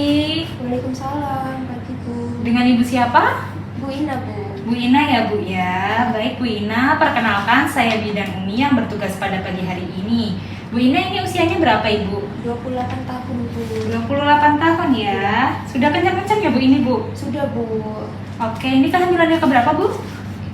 pagi. Waalaikumsalam, pagi Bu. Dengan Ibu siapa? Bu Ina Bu. Bu Ina ya Bu ya. Baik Bu Ina, perkenalkan saya Bidan Umi yang bertugas pada pagi hari ini. Bu Ina ini usianya berapa Ibu? 28 tahun Bu. 28 tahun ya. Sudah kencang-kencang ya Bu ini Bu? Sudah Bu. Oke, ini kehamilannya keberapa Bu?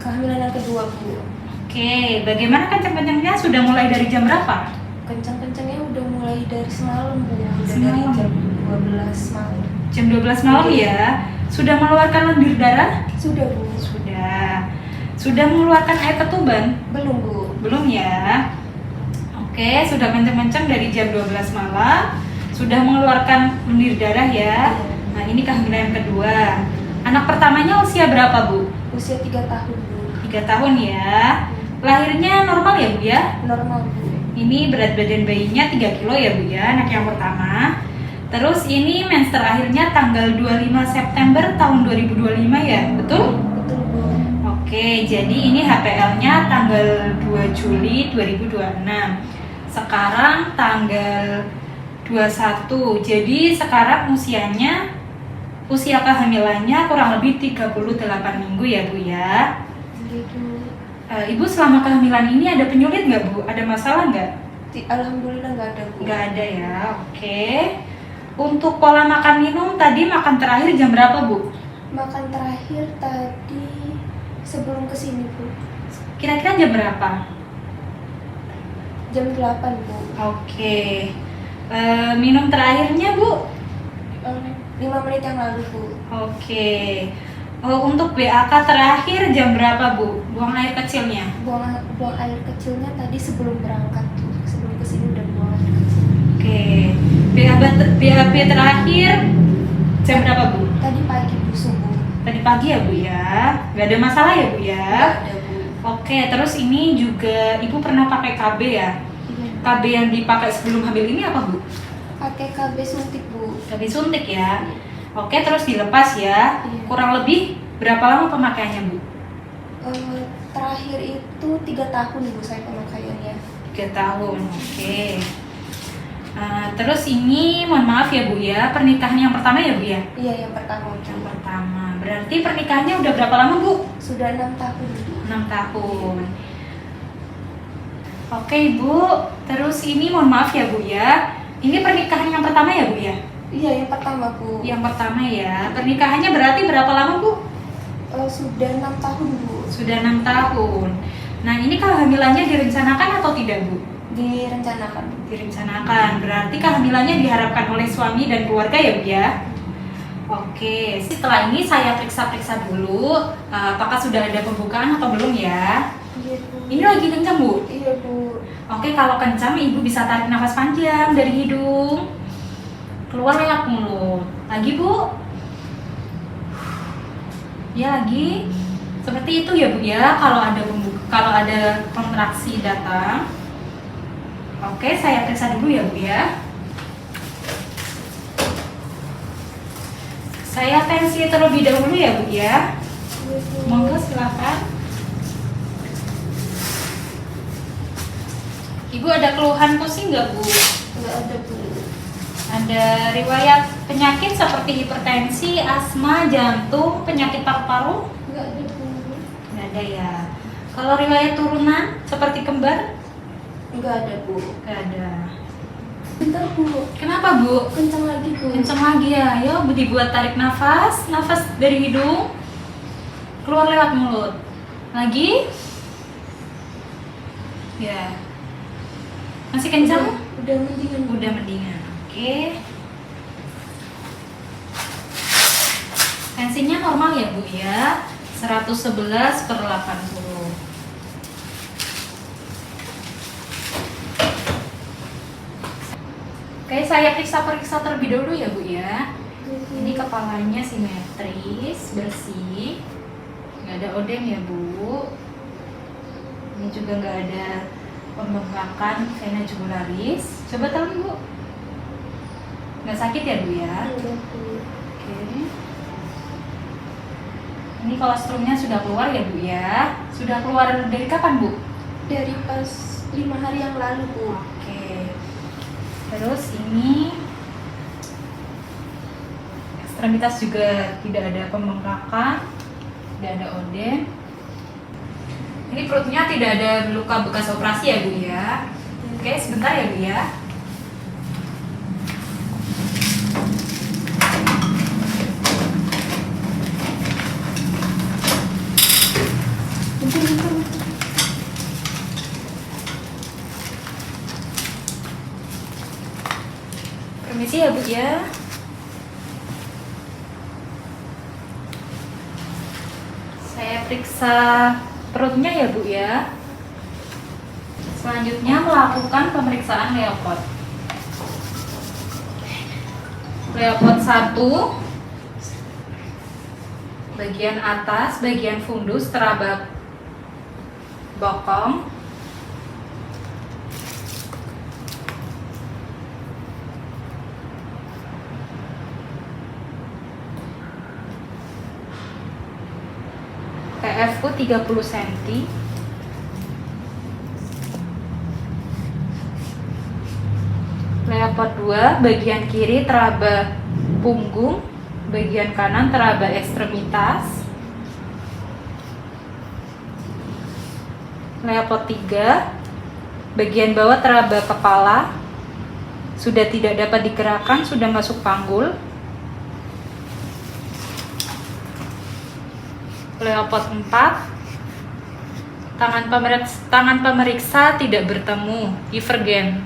Kehamilan yang kedua Bu. Oke, bagaimana kencang-kencangnya? Sudah mulai dari jam berapa? Kencang-kencangnya udah mulai dari semalam Bu. Udah Semalam. dari jam 12 malam. Jam 12 malam ya. Sudah mengeluarkan lendir darah? Sudah Bu. Sudah. Sudah mengeluarkan air ketuban? Belum Bu. Belum ya. Oke, sudah kencang-kencang dari jam 12 malam. Sudah mengeluarkan lendir darah ya. Nah, ini kehamilan kedua. Anak pertamanya usia berapa, Bu? Usia 3 tahun Bu. 3 tahun ya. Lahirnya normal ya, Bu ya? Normal Bu. Ini berat badan bayinya 3 kilo ya, Bu ya, anak yang pertama. Terus ini mens terakhirnya tanggal 25 September tahun 2025 ya, betul? Betul Bu. Oke, jadi ini HPL-nya tanggal 2 Juli 2026. Sekarang tanggal 21. Jadi sekarang usia kehamilannya kurang lebih 38 minggu ya, Bu ya. Gitu. Ibu selama kehamilan ini ada penyulit nggak, Bu? Ada masalah nggak? Alhamdulillah nggak ada Bu. Nggak ada ya, oke. Untuk pola makan minum, tadi makan terakhir jam berapa, Bu? Makan terakhir tadi sebelum kesini Bu. Kira-kira jam berapa? Jam 8 Bu. Oke. Minum terakhirnya, Bu? 5 menit yang lalu Bu. Oke. Untuk BAK terakhir jam berapa, Bu? Buang air kecilnya? Buang air kecilnya tadi sebelum berangkat tuh. Sebelum kesini udah buang air kecil. Oke. BAB terakhir jam berapa, Bu? Tadi pagi Bu subuh. Tadi pagi ya, Bu ya? Gak ada masalah ya, Bu ya? Nggak ada Bu. Oke, terus ini juga Ibu pernah pakai KB ya? Iya. KB yang dipakai sebelum hamil ini apa, Bu? Pakai KB suntik Bu. KB suntik ya? Oke, terus dilepas ya? Iya. Kurang lebih berapa lama pemakaiannya, Bu? Terakhir itu 3 tahun Bu saya pemakaiannya. 3 tahun, oke. Terus ini, mohon maaf ya Bu ya, pernikahan yang pertama ya Bu ya? Iya yang pertama Bu. Yang pertama, berarti pernikahannya udah berapa lama Bu? Sudah 6 tahun Bu. 6 tahun. Oke Ibu, terus ini mohon maaf ya Bu ya, ini pernikahan yang pertama ya Bu ya? Iya yang pertama Bu. Yang pertama ya, pernikahannya berarti berapa lama Bu? Sudah 6 tahun Bu. Sudah 6 tahun. Nah ini kehamilannya direncanakan atau tidak Bu? Direncanakan Bu. Direncanakan, berarti kehamilannya diharapkan oleh suami dan keluarga ya Bu ya? Oke, setelah ini saya periksa-periksa dulu apakah sudah ada pembukaan atau belum ya. Iya Bu. Ini lagi kencang Bu? Iya Bu. Oke, kalau kencang Ibu bisa tarik nafas panjang dari hidung, keluar lewat mulut. Lagi Bu? Ya lagi. Seperti itu ya Bu ya, kalau ada kontraksi datang. Oke, saya periksa dulu ya Bu ya. Saya tensi terlebih dahulu ya Bu ya. Iya Bu. Monggo silakan. Ibu ada keluhan pusing nggak Bu? Nggak ada Bu. Ada riwayat penyakit seperti hipertensi, asma, jantung, penyakit paru-paru? Nggak ada Bu. Nggak ada ya. Kalau riwayat turunan seperti kembar? Nggak ada Bu. Nggak ada. Bentar Bu. Kenapa Bu? Kencang lagi Bu. Kencang lagi ya. Ayo dibuat tarik nafas, nafas dari hidung, keluar lewat mulut. Lagi. Ya. Masih kencang? Udah mendingan Bu. Udah mendingan. Oke. Tensinya normal ya Bu ya. 111/80. Oke, saya periksa terlebih dahulu ya Bu ya. Ini kepalanya simetris, bersih, nggak ada odem ya Bu. Ini juga nggak ada pembengkakan vena jugularis. Coba telan Bu. Nggak sakit ya Bu ya? Udah Bu. Oke. Ini kolostrumnya sudah keluar ya Bu ya? Sudah keluar dari kapan Bu? Dari pas 5 hari yang lalu Bu. Oke. Terus ini ekstremitas juga tidak ada pembengkakan, tidak ada odem. Ini perutnya tidak ada luka bekas operasi ya Bu ya. Oke, sebentar ya Bu ya. Permisi ya Bu ya. Saya periksa perutnya ya Bu ya. Selanjutnya melakukan pemeriksaan Leopard. Leopard 1, bagian atas, bagian fundus, teraba bokong. TF-ku 30 cm. Leopard 2, bagian kiri teraba punggung, bagian kanan teraba ekstremitas. Leopard 3, bagian bawah teraba kepala, sudah tidak dapat digerakkan, sudah masuk panggul. Leopard 4, tangan pemeriksa tidak bertemu, divergen.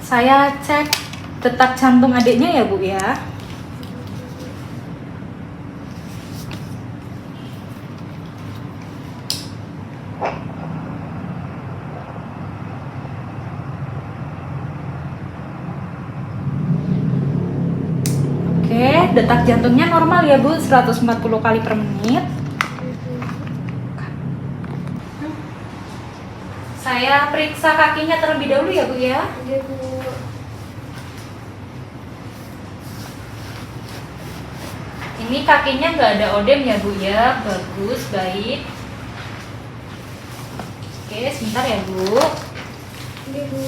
Saya cek detak jantung adiknya ya Bu ya. Oke, detak jantungnya normal ya Bu, 140 kali per menit. Saya periksa kakinya terlebih dahulu ya Bu ya. Iya Bu. Ini kakinya nggak ada odem ya Bu ya, bagus, baik. Oke, sebentar ya Bu. Iya Bu.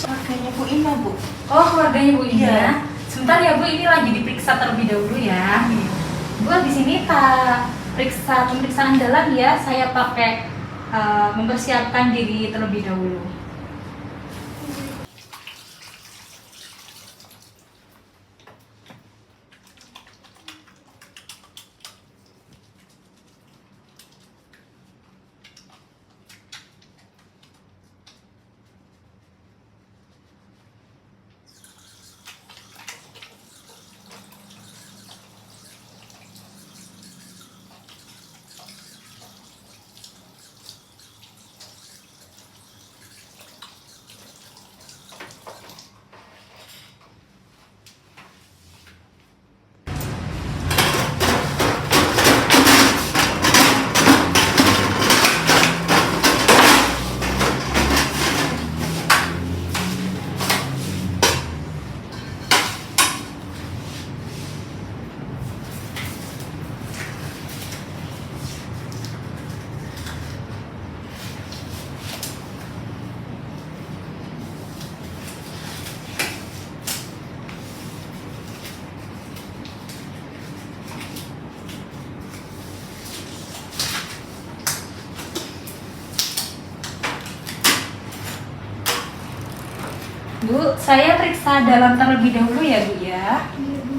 Keluarganya Bu Ina, Bu. Oh, keluarganya Bu Ina. Iya. Sebentar ya Bu, ini lagi diperiksa terlebih dahulu ya. Bu, di sini tak periksa pemeriksaan dalam ya. Saya pakai mempersiapkan diri terlebih dahulu. Bu, saya periksa dalam terlebih dahulu ya Bu ya. Iya Bu.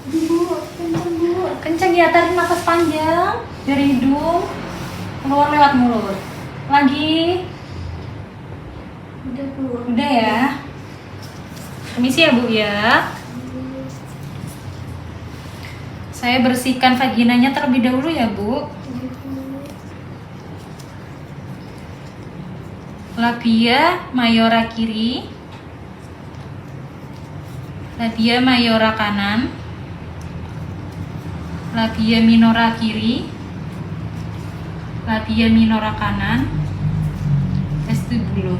Bu, kencang Bu. Kencang ya, tarik nafas panjang dari hidung, keluar lewat mulut. Lagi. Udah Bu. Udah ya. Permisi ya Bu ya. Saya bersihkan vaginanya terlebih dahulu ya Bu. Iya Bu. Labia mayora kiri, labia mayora kanan, labia minora kiri, labia minora kanan, vestibulo.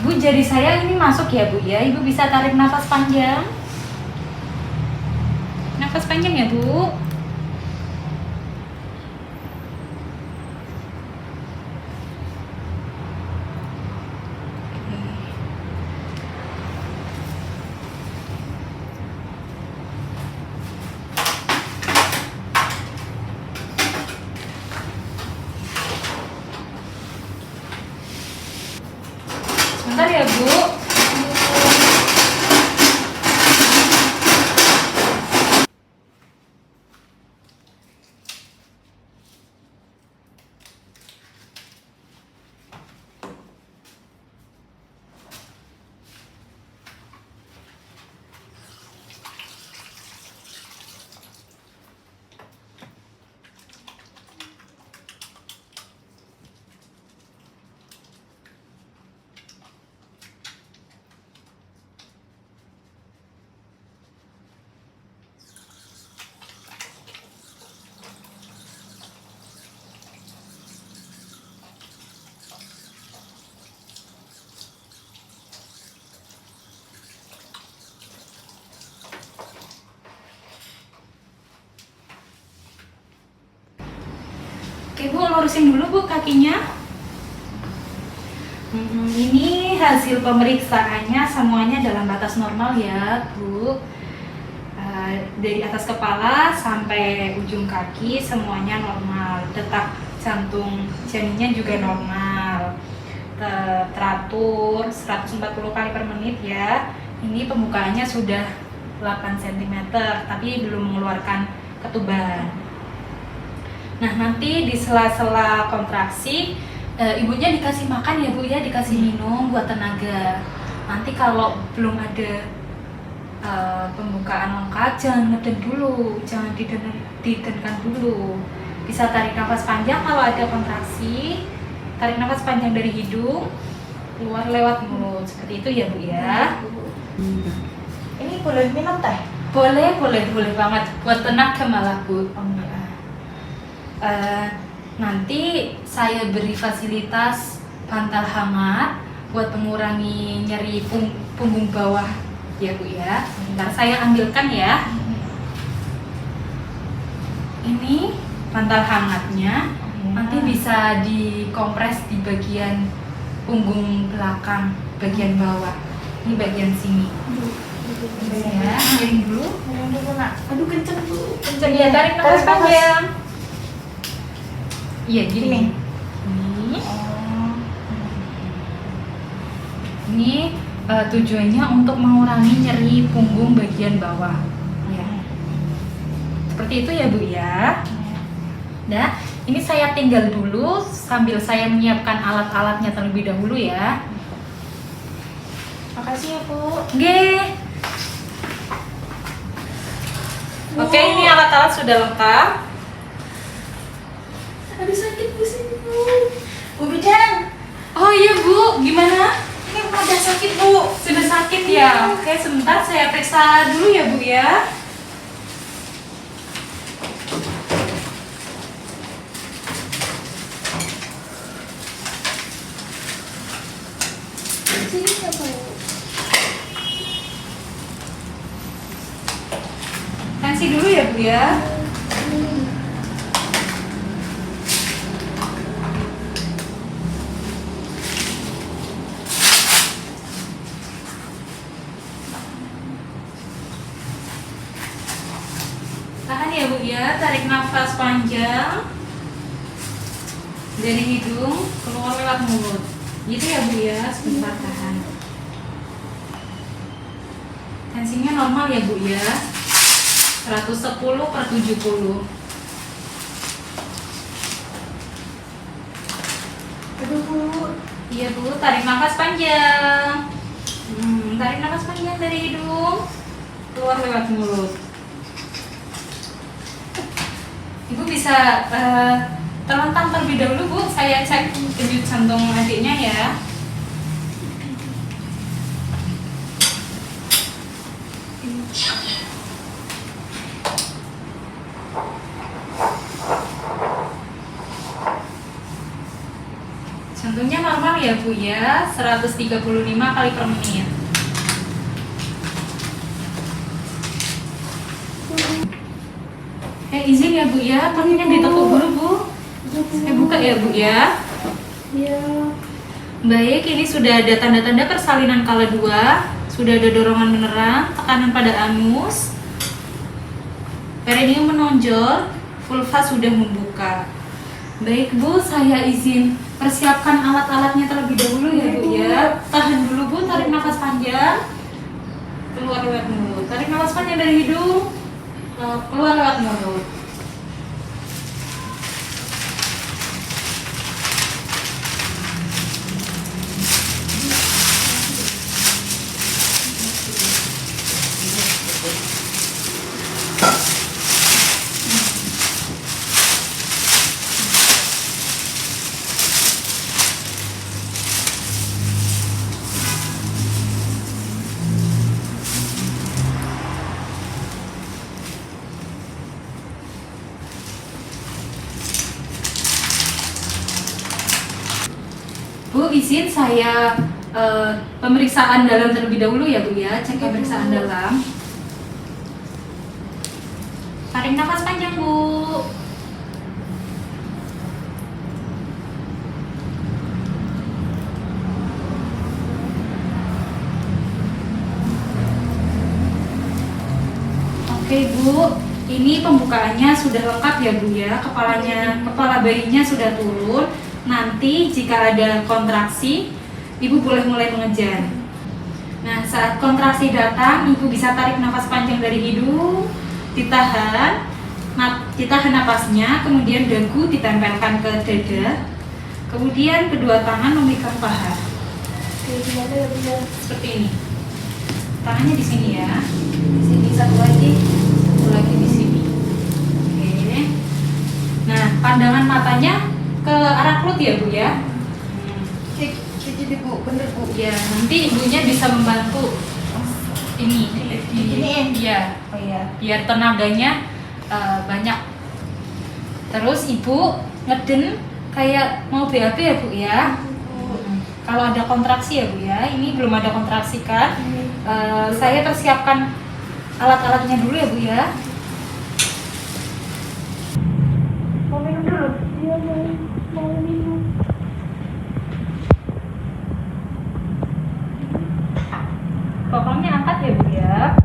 Bu, jari saya ini masuk ya Bu ya. Ibu bisa tarik nafas panjang. Nafas panjang ya Bu. ya Bu. Oke Bu, lurusin dulu Bu kakinya. Ini hasil pemeriksaannya semuanya dalam batas normal ya Bu. Dari atas kepala sampai ujung kaki semuanya normal. Detak jantung janinnya juga normal. Teratur 140 kali per menit ya. Ini pembukaannya sudah 8 cm tapi belum mengeluarkan ketuban. Nah, nanti di sela-sela kontraksi ibunya dikasih makan ya Bu ya, dikasih minum buat tenaga. Nanti kalau belum ada pembukaan lengkap, jangan ngeden dulu, jangan didenkan dulu. Bisa tarik nafas panjang kalau ada kontraksi, tarik nafas panjang dari hidung, keluar lewat mulut. Seperti itu ya Bu ya. Ini boleh minum teh? Boleh banget. Buat tenaga malah Bu. Nanti saya beri fasilitas bantal hangat buat mengurangi nyeri punggung bawah ya Bu ya. Sebentar saya ambilkan ya. Ini bantal hangatnya. Nanti bisa dikompres di bagian punggung belakang, bagian bawah. Ini bagian sini. Ya, ambilin dulu. Minum dulu nak. Aduh kenceng Bu. Kenceng ya, tarik nafas panjang. Iya gini. Ini tujuannya untuk mengurangi nyeri punggung bagian bawah. Ya. Seperti itu ya Bu ya. Nah, ini saya tinggal dulu sambil saya menyiapkan alat-alatnya terlebih dahulu ya. Makasih ya Bu. Oke. Oke, ini alat-alat sudah lengkap. Aduh sakit Bu sini Bu. Bu Bidan. Oh iya Bu, gimana? Ini udah sakit Bu. Sudah sakit ya? Oke, sebentar saya periksa dulu ya Bu ya. Sini ya Bu. Tensi dulu ya Bu ya. Tahan ya Bu ya, tarik nafas panjang dari hidung keluar lewat mulut. Gitu ya Bu ya, sebentar tahan. Tensinya normal ya Bu ya, 110/70. Aduh Bu. Iya Bu, tarik nafas panjang. Tarik nafas panjang dari hidung keluar lewat mulut. Ibu bisa terlentang terlebih dahulu Bu, saya cek denyut jantung adiknya ya. Jantungnya normal ya Bu ya, 135 kali per menit. Izin ya Bu ya, pastinya ditutup dulu Bu. Saya buka ya Bu ya. Iya. Baik, ini sudah ada tanda-tanda persalinan kala 2. Sudah ada dorongan menerang, tekanan pada anus, perineum menonjol, vulva sudah membuka. Baik Bu, saya izin persiapkan alat-alatnya terlebih dahulu ya Bu ya. Tahan dulu Bu, tarik nafas panjang. Keluar lewat mulut. Tarik nafas panjang dari hidung. Keluar lewat mulut. Bu, izin saya pemeriksaan dalam terlebih dahulu ya Bu ya. Cek pemeriksaan dalam. Tarik nafas panjang Bu. Oke Bu, ini pembukaannya sudah lengkap ya Bu ya. Kepala bayinya sudah turun. Nanti jika ada kontraksi, Ibu boleh mulai mengejar. Nah, saat kontraksi datang, Ibu bisa tarik nafas panjang dari hidung, ditahan napasnya, kemudian dagu ditempelkan ke dada, kemudian kedua tangan memegang paha. Oke, gimana ya Bu? Seperti ini. Tangannya di sini ya. Di sini satu lagi. Satu lagi di sini. Oke. Nah, pandangan matanya ke arah perut ya Bu ya. Kayak gini Bu, bener Bu. Ya, nanti ibunya bisa membantu ini. Diginiin? Iya, Oh iya. biar tenaganya banyak. Terus ibu ngeden kayak mau BAB ya Bu ya. Kalau ada kontraksi ya Bu ya. Ini belum ada kontraksi kan. Saya persiapkan alat-alatnya dulu ya Bu ya. Mau minum dulu? Iya, mau minum. Pokoknya angkat ya Bu ya.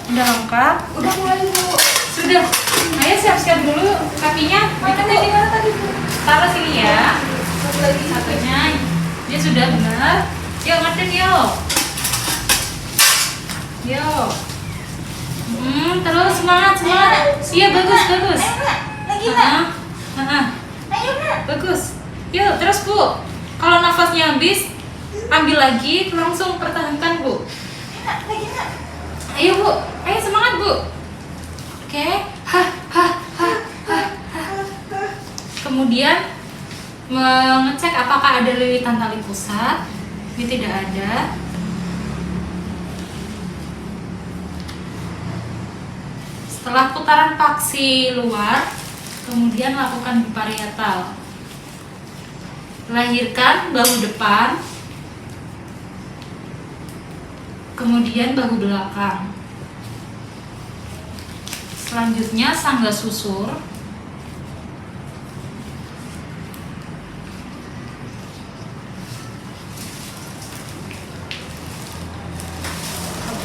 Udah lengkap? Udah mulai Bu. Sudah. Ayo siap-siap dulu kakinya. Mana tadi? Mana tadi Bu? Taruh sini ya. Satu lagi. Satunya. Dia sudah benar. Yuk ngeden yuk. Yuk. Terus semangat. Iya bagus. Lagi nak. Ayo nak. Bagus. Yuk terus Bu. Kalau nafasnya habis, ambil lagi, langsung pertahankan Bu. Lagi nak. Ayo Bu, ayo semangat Bu. Oke, Kemudian mengecek apakah ada lilitan tali pusat. Ini tidak ada. Setelah putaran paksi luar, kemudian lakukan biparietal. Lahirkan bahu depan, kemudian bahu belakang. Selanjutnya sangga susur.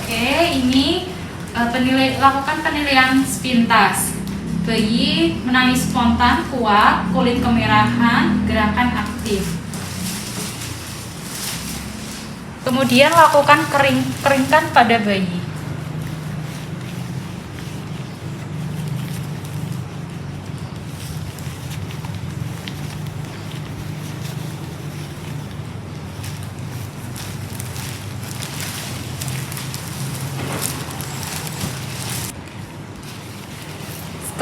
Oke, ini lakukan penilaian sepintas. Bayi menangis spontan, kuat, kulit kemerahan, gerakan aktif. Kemudian lakukan keringkan pada bayi.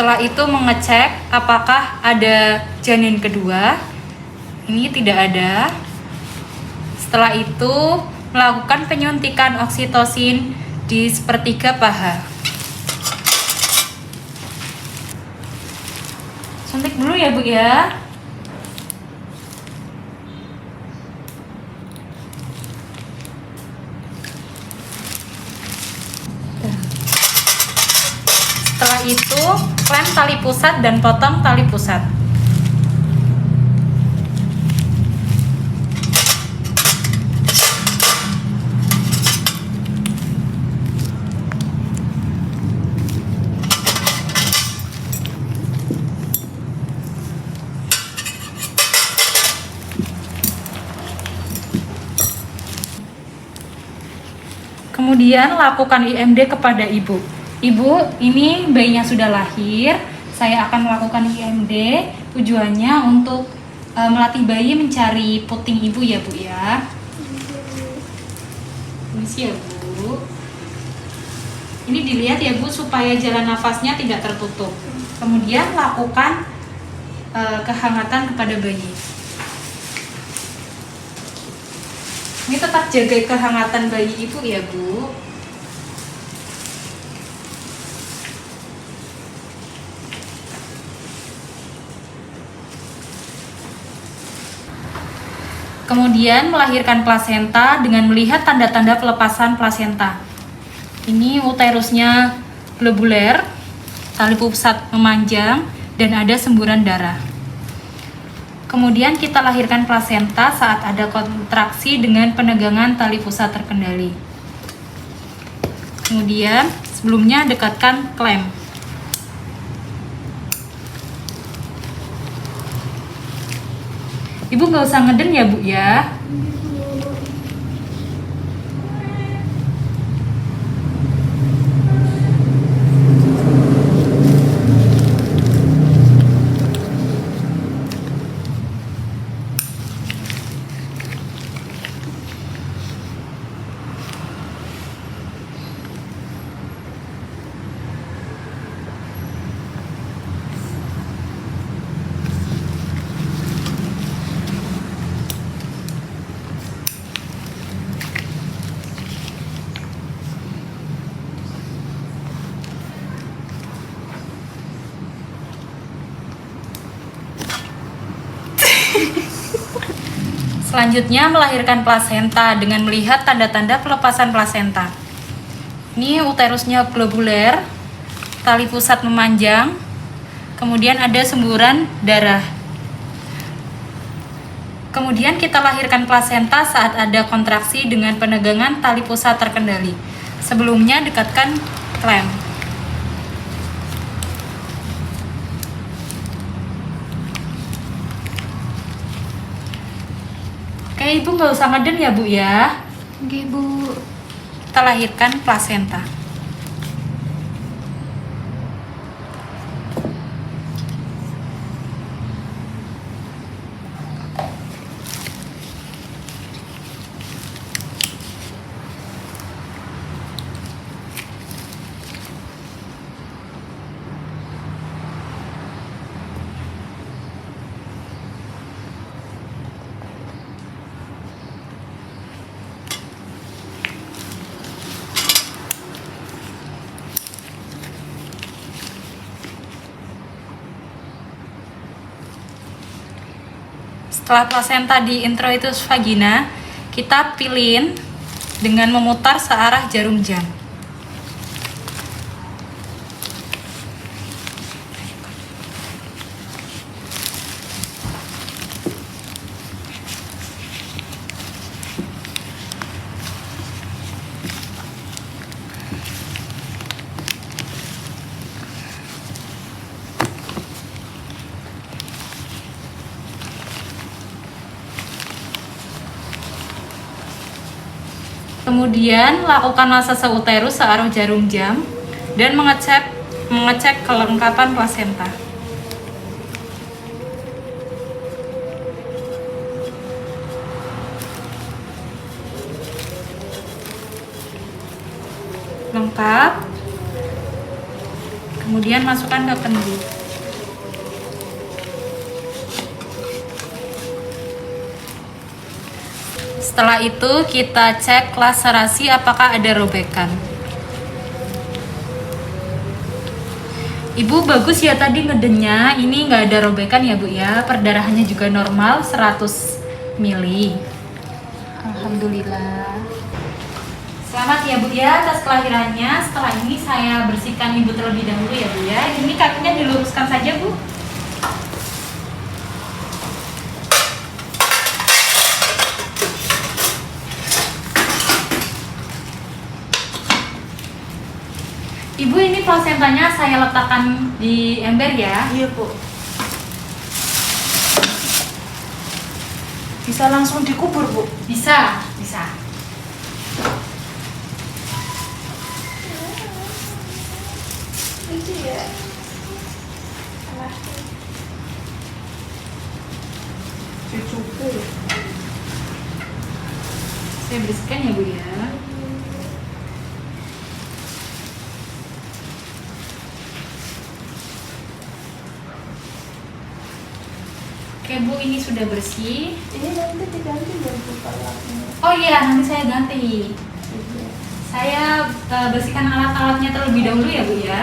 Setelah itu mengecek apakah ada janin kedua. Ini tidak ada. Setelah itu melakukan penyuntikan oksitosin di sepertiga paha. Suntik dulu ya Bu ya. Setelah itu, klem tali pusat dan potong tali pusat. Kemudian lakukan IMD kepada ibu. Ibu, ini bayinya sudah lahir. Saya akan melakukan IMD. Tujuannya untuk melatih bayi mencari puting ibu ya Bu ya. Permisi ya Bu. Ini dilihat ya Bu supaya jalan nafasnya tidak tertutup. Kemudian lakukan kehangatan kepada bayi. Ini tetap jaga kehangatan bayi ibu ya Bu. Kemudian melahirkan plasenta dengan melihat tanda-tanda pelepasan plasenta. Ini uterusnya globuler, tali pusat memanjang, dan ada semburan darah. Kemudian kita lahirkan plasenta saat ada kontraksi dengan penegangan tali pusat terkendali. Kemudian sebelumnya dekatkan klem. Ibu nggak usah ngeden ya Bu ya. Selanjutnya melahirkan plasenta dengan melihat tanda-tanda pelepasan plasenta. Ini uterusnya globuler, tali pusat memanjang, kemudian ada semburan darah. Kemudian kita lahirkan plasenta saat ada kontraksi dengan penegangan tali pusat terkendali. Sebelumnya dekatkan klem. Oke, Ibu nggak usah ngeden ya Bu ya. Oke Bu. Kita lahirkan plasenta. Setelah plasenta di introitus vagina, kita pilin dengan memutar searah jarum jam. Kemudian lakukan massage uterus searah jarum jam dan mengecek kelengkapan plasenta. Lengkap. Kemudian masukkan ke kendi. Setelah itu kita cek laserasi apakah ada robekan. Ibu bagus ya tadi ngedennya, ini nggak ada robekan ya Bu ya, perdarahannya juga normal 100 ml. Alhamdulillah. Selamat ya Bu ya atas kelahirannya. Setelah ini saya bersihkan Ibu terlebih dahulu ya Bu ya. Ini kakinya diluruskan saja Bu. Ibu, ini plasentanya saya letakkan di ember ya. Iya Bu. Bisa langsung dikubur Bu? Bisa, bisa. Lucu ya. Cucuku. Saya bersihkan ya Bu ya. Oke Bu, ini sudah bersih. Ini nanti diganti dong Bu alatnya. Oh iya, nanti saya ganti. Iya. Saya bersihkan alat-alatnya terlebih dahulu ya Bu ya.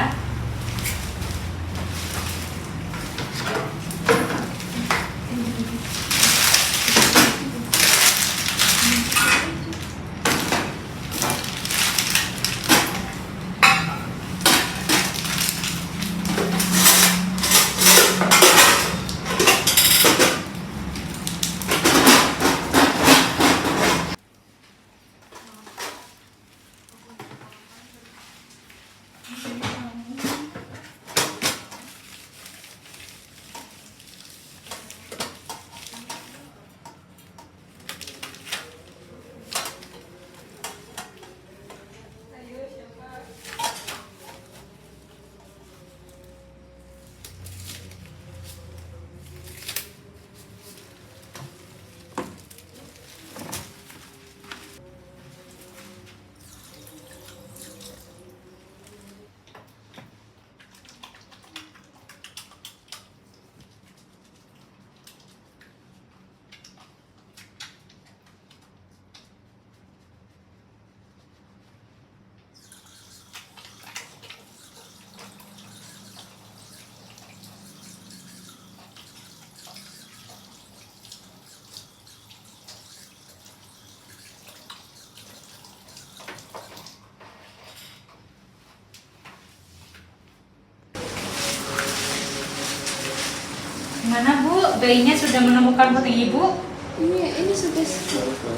Gimana Bu? Bayinya sudah menemukan puting Ibu? Ini sudah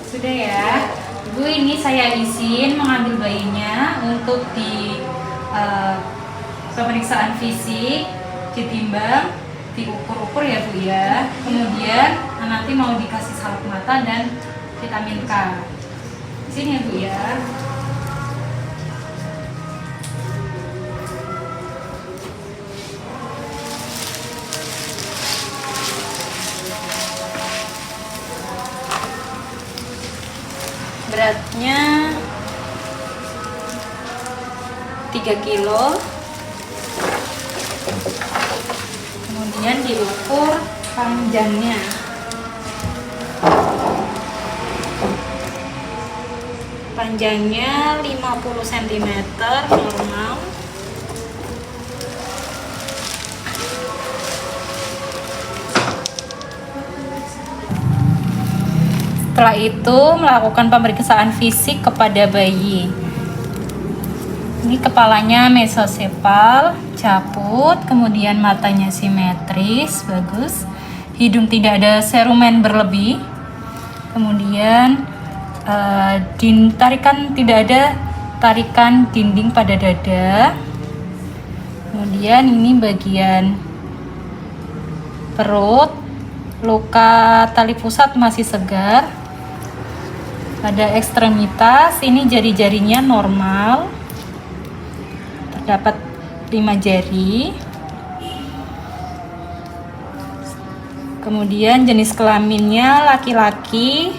Sudah ya. Bu, ini saya izin mengambil bayinya untuk di pemeriksaan fisik, ditimbang, diukur-ukur ya Bu ya. Kemudian nanti mau dikasih salep mata dan vitamin K. Di sini ya Bu ya. Beratnya 3 kilo. Kemudian diukur panjangnya. Panjangnya 50 cm normal. Setelah itu melakukan pemeriksaan fisik kepada bayi. Ini kepalanya mesosepal, caput, kemudian matanya simetris, bagus. Hidung tidak ada serumen berlebih. Kemudian tidak ada tarikan dinding pada dada. Kemudian ini bagian perut, luka tali pusat masih segar. Pada ekstremitas ini jari-jarinya normal, terdapat 5 jari. Kemudian jenis kelaminnya laki-laki,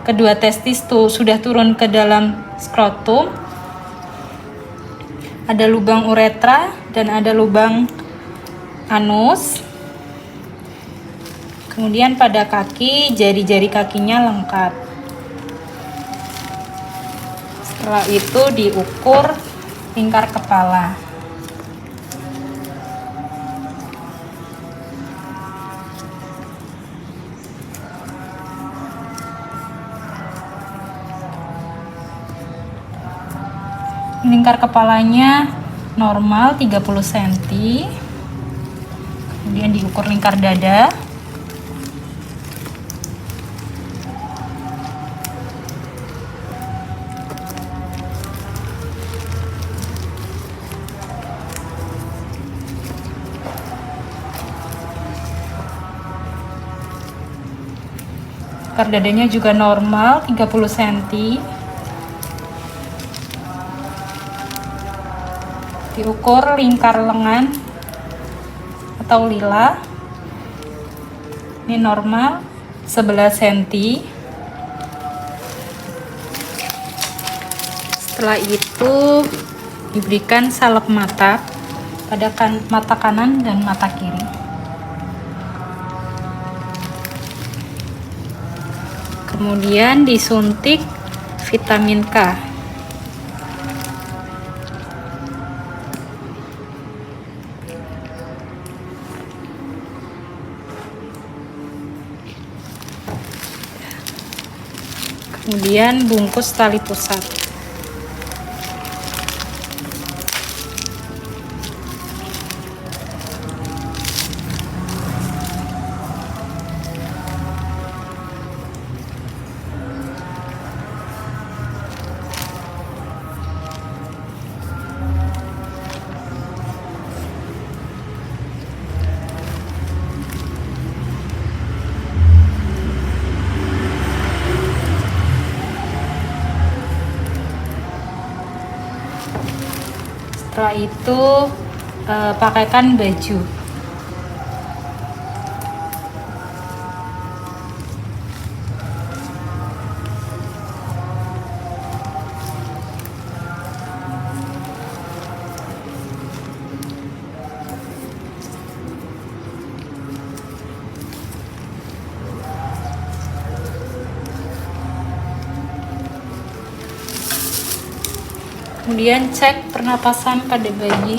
kedua testis sudah turun ke dalam skrotum, ada lubang uretra dan ada lubang anus. Kemudian pada kaki, jari-jari kakinya lengkap. Setelah itu diukur lingkar kepala. lingkar kepalanya normal 30 cm. Kemudian diukur lingkar dada. Lingkar dadanya juga normal 30 cm. Diukur lingkar lengan atau lila. Ini normal 11 cm. Setelah itu diberikan salep mata pada mata kanan dan mata kiri. Kemudian disuntik vitamin K. Kemudian bungkus tali pusat. Setelah itu pakaikan baju. Kemudian cek pernapasan pada bayi.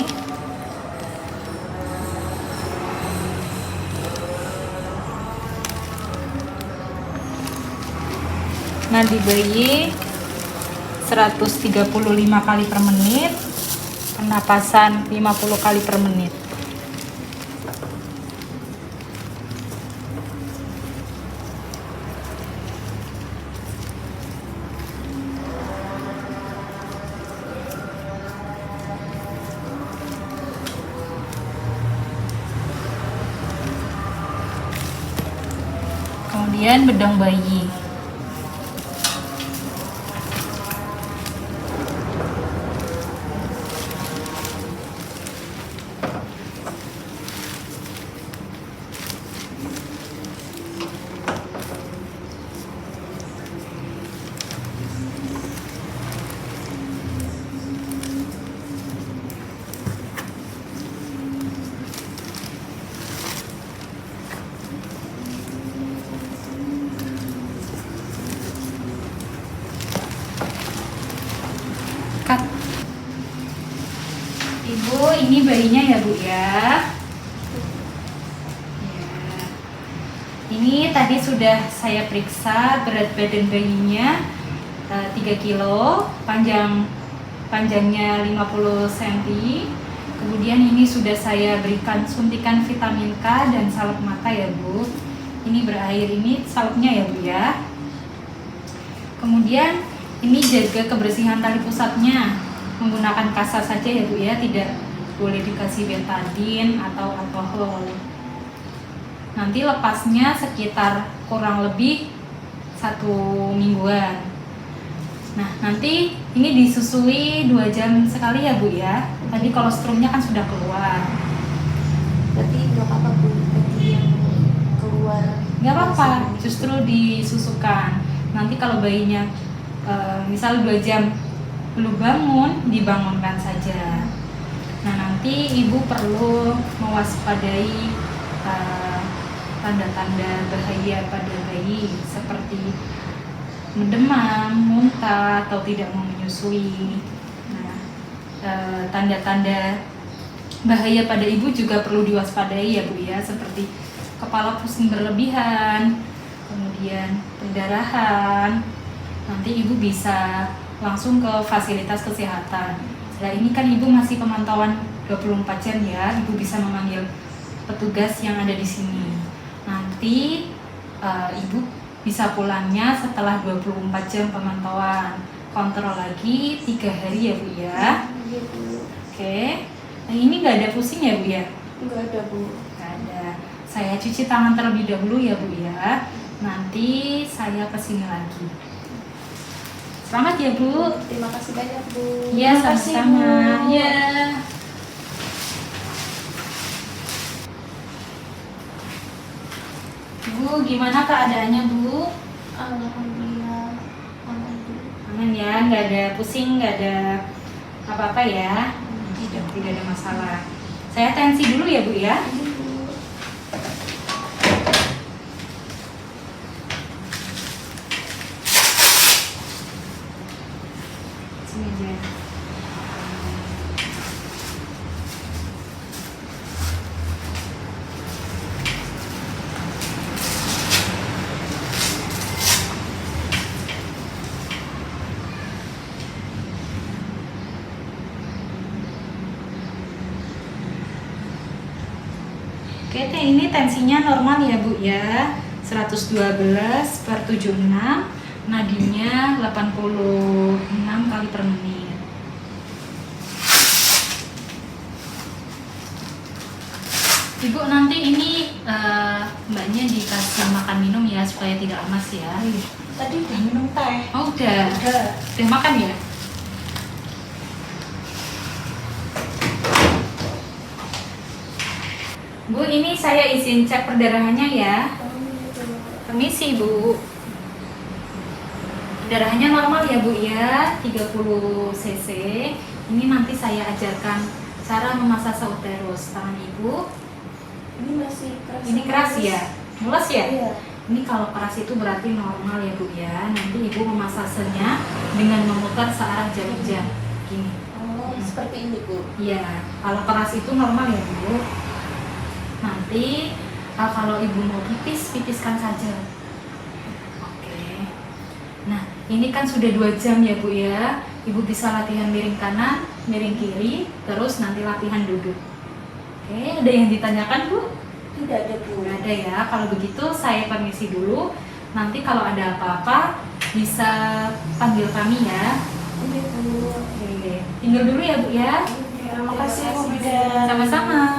Nadi bayi 135 kali per menit, pernapasan 50 kali per menit. Kemudian bedong bayi. Ibu, ini bayinya ya Bu ya. Ini tadi sudah saya periksa berat badan bayinya 3 kilo, panjangnya 50 cm. Kemudian ini sudah saya berikan suntikan vitamin K dan salep mata ya Bu. Ini berair, ini salepnya ya Bu ya. Kemudian ini jaga kebersihan tali pusatnya. Menggunakan kasa saja ya Bu ya, tidak boleh dikasih betadine atau alkohol. Nanti lepasnya sekitar kurang lebih 1 mingguan. Nah, nanti ini disusui 2 jam sekali ya Bu ya. Tadi kolostrumnya kan sudah keluar. Berarti nggak apa-apa Bu, berarti yang keluar. Nggak apa-apa, justru disusukan. Nanti kalau bayinya misal 2 jam belum bangun, dibangunkan saja. Nah, nanti ibu perlu mewaspadai tanda-tanda bahaya pada bayi seperti demam, muntah, atau tidak mau menyusui. Nah, tanda-tanda bahaya pada ibu juga perlu diwaspadai ya Bu ya, seperti kepala pusing berlebihan, kemudian pendarahan. Nanti ibu bisa langsung ke fasilitas kesehatan. Setelah ini kan Ibu masih pemantauan 24 jam ya. Ibu bisa memanggil petugas yang ada di sini. Nanti Ibu bisa pulangnya setelah 24 jam pemantauan. Kontrol lagi 3 hari ya Bu ya. Iya Bu. Oke. Nah, ini nggak ada pusing ya Bu ya? Enggak ada Bu. Nggak ada. Saya cuci tangan terlebih dahulu ya Bu ya. Nanti saya kesini lagi. Selamat ya Bu. Terima kasih banyak Bu. Iya, Terima kasih, sama-sama. Bu. Iya. Bu, gimana keadaannya Bu? Alhamdulillah. Aman Bu. Aman ya, nggak ada pusing, nggak ada apa-apa ya. Tidak ada masalah. Saya tensi dulu ya Bu ya. Iya Bu. Sini aja. Oke, ini tensinya normal ya Bu ya. 112/76, nadinya 86 kali per menit. Ibu nanti ini mbaknya dikasih makan minum ya supaya tidak lemas ya. Tadi udah minum teh. Oh udah makan ya? Bu, ini saya izin cek perdarahannya ya. Permisi Bu. Darahnya normal ya Bu ya, 30 cc. Ini nanti saya ajarkan cara memasang uterus tangan Ibu. Ini masih keras. Ini keras ya? Mulus ya? Iya. Ini kalau keras itu berarti normal ya Bu ya. Nanti Ibu memasasenya dengan memutar searah jam-jam. Gini. Oh, seperti ini Bu. Iya, kalau keras itu normal ya Bu. Nanti kalau Ibu mau pipis, pipiskan saja. Oke. Nah, ini kan sudah 2 jam ya Bu ya. Ibu bisa latihan miring kanan, miring kiri, terus nanti latihan duduk. Oke, ada yang ditanyakan Bu? Tidak ada Bu. Nggak ada ya. Kalau begitu saya permisi dulu. Nanti kalau ada apa-apa bisa panggil kami ya. Iya Bu. Oke, tinggal dulu ya Bu ya. Terima kasih Bu Bidan. Sama-sama.